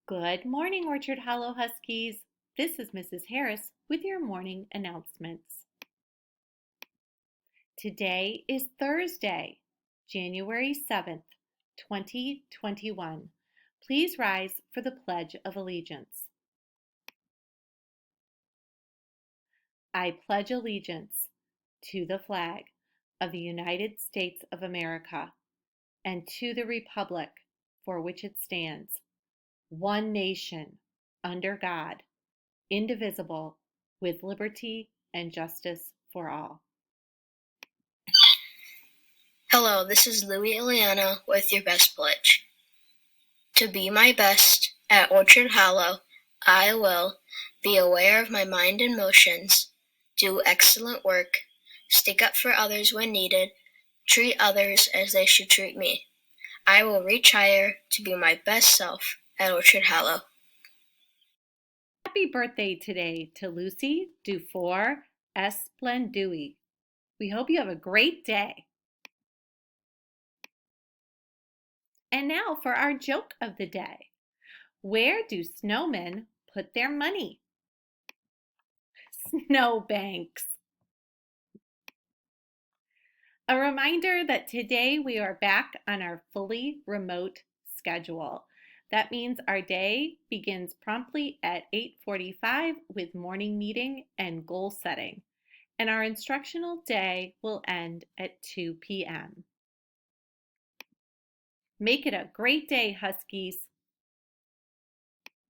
Good morning, Orchard Hollow Huskies. This is Mrs. Harris with your morning announcements. Today is Thursday, January 7th, 2021. Please rise for the Pledge of Allegiance. I pledge allegiance to the flag of the United States of America and to the republic for which it stands, one nation, under God, indivisible, with liberty and justice for all. Hello, this is Louie Ileana with your best pledge. To be my best at Orchard Hollow, I will be aware of my mind and motions, do excellent work, stick up for others when needed, treat others as they should treat me. I will reach higher to be my best self at Orchard Hollow. Happy birthday today to Lucy Dufour Esplendui. We hope you have a great day. And now for our joke of the day. Where do snowmen put their money? Snowbanks. A reminder that today we are back on our fully remote schedule. That means our day begins promptly at 8:45 with morning meeting and goal setting, and our instructional day will end at 2 p.m. Make it a great day, Huskies.